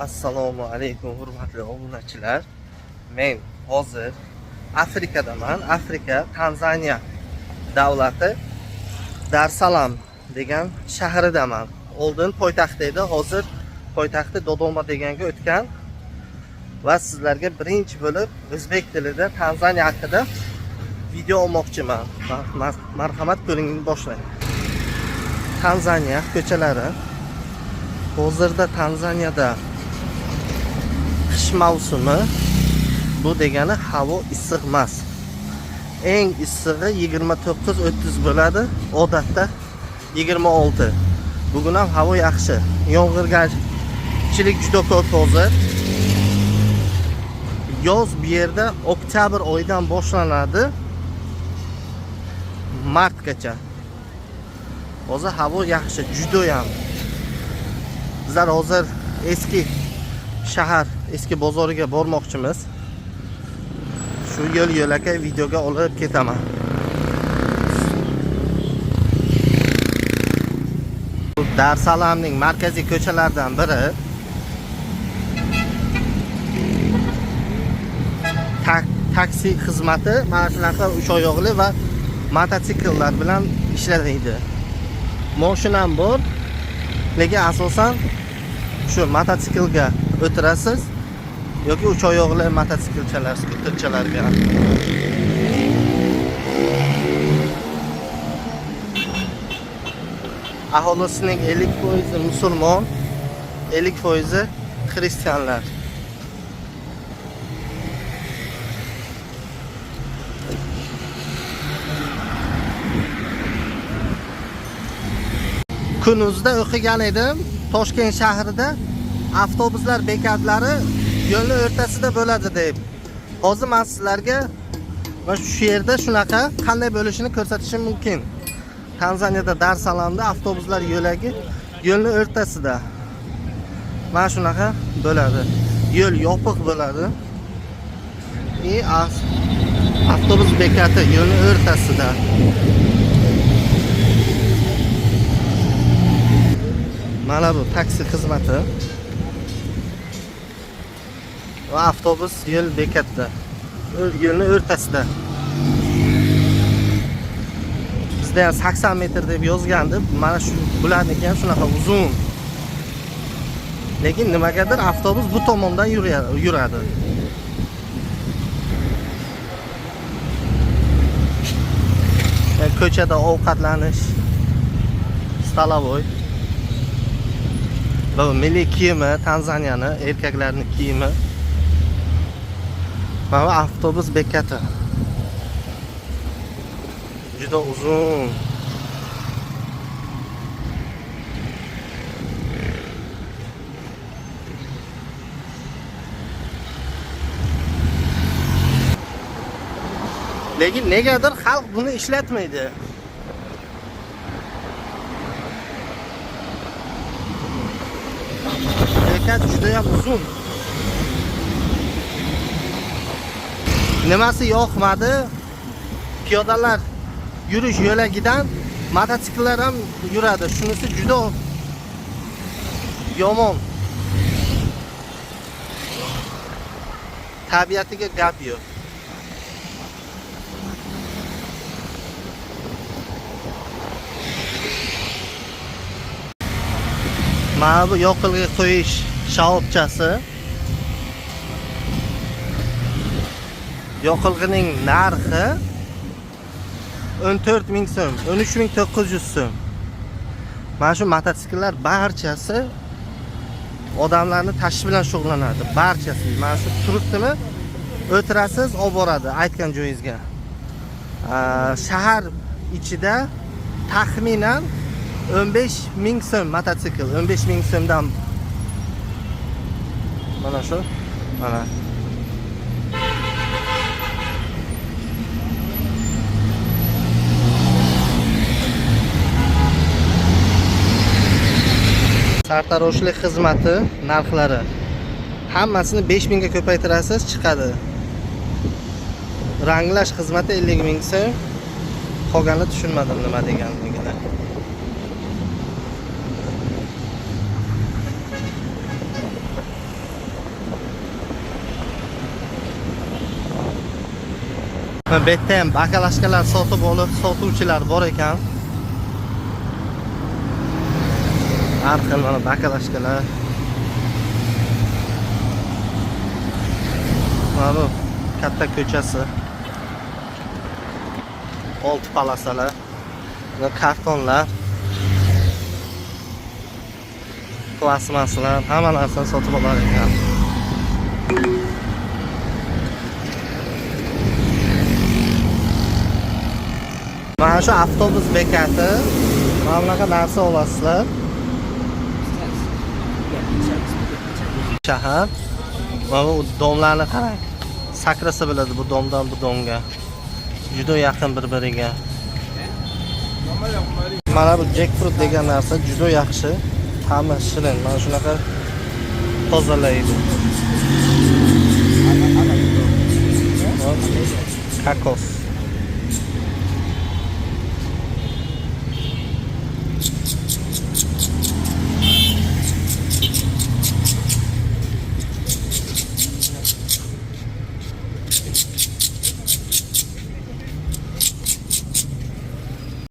Assalomu alaykum hurmatli obunachilar. Men hozir Afrikadaman. Afrika Tanzaniya davlati Dar-Salam degan shahridaman. Oldin poytaxt edi, hozir poytaxti Dodoma deganga o'tgan va sizlarga birinchi bo'lib o'zbek tilida Tanzaniya haqida video olmoqchiman. Marhamat, ko'ringni boshlang. Tanzaniya ko'chalari. Hozirda Tanzaniyada qish mavsumi, bu degani havo issiq emas. Eng issig'i 29-30 bo'ladi, odatda 26. Bugun ham havo yaxshi. Yomg'irgarchilik juda ko'p hozir. Yoz bu yerda oktyabr oyidan boshlanadi, martgacha. Hozir havo yaxshi, juda ham. Bizlar hozir eski shahar, eski bozoriga bormoqchimiz. Shu yo'l-yo'lakay videoga olib ketaman. Bu Dar-Salamning markaziy ko'chalaridan biri. Taksi xizmati mana shunaqa uch oyoqli va mototsikllar bilan ishlaydi. Mashinam bor, lekin asosan shu mototsiklga o'tirasiz yoki uch oyoqli mototsiklchalar, skuterchalarga. Aholisining 50% musulmon, 50% xristianlar. Kunuzda o'qigan edim, Toshkent shahrida avtobuslar bekatlari yo'lni o'rtasida bo'ladi deb. Hozir men sizlarga va shu yerda shunaqa qanday bo'lishini ko'rsatishim mumkin. Tanzaniyada Dar-Salamda avtobuslar yo'lagi yo'lni o'rtasida. Mana shunaqa bo'ladi. Yo'l yopiq bo'ladi. Avtobus bekati yo'lni o'rtasida. Mana bu taksi xizmati va avtobus yo'l bekatida, yo'lni o'rtasida. Bizda ham 80 metr deb yozgandi. Mana shu bularniki ham shunaqa uzun. Lekin nimagadir avtobus bu tomondan yuradi. Ko'chada ovqatlanish, stalovoy. Bu milliy kiyimi, Tanzaniyani erkaklarning kiyimi. Va avtobus bekati. Juda uzun. Lekin negadir xalq buni ishlatmaydi. Bekat juda ham uzun. Nimasi yoqmadi? Piyodalar yurish yo'lagidan mototsikllar ham yuradi. Shunisi juda yomon. Tabiatiga gap yo'q. Mana bu yoqilg'i qo'yish shoxobchasi. Yoqilg'ining narxi 14.000 so'm, 13.900 so'm. Mana shu mototsikllar barchasi odamlarni tashish bilan shug'ullanadi. Barchasi. Mana shu turibdimi? O'tirasiz, olib boradi aytgan joyingizga. Shahar ichida taxminan 15.000 so'm mototsikl, 15.000 so'mdan mana shu, mana sartaroshlik xizmati narxlari hammasini 5.000 ga ko'paytirasiz, chiqadi. Ranglash xizmati 50.000 so'm. Qolganini tushunmadim nima deganligini. Bu yerda ham bakalashkalar sotib olib, sotuvchilar bor ekan. Har xil mana bakalashkalar. Mana bu katta ko'chasi. 6 palasalar. Mana kartonlar. Plastmaslar, hamma narsani sotib olar ekan. Mana shu avtobus bekati. Mana bunaqa narsa olasizlar. Shahar. Mana bu domlarni qarang. Sakrasa bo'ladi bu domdan bu domga. Juda yaqin bir-biriga. Mana bu jackfruit degan narsa juda yaxshi. Ta'mi shirin. Mana shunaqa tozalaydi. Kokos.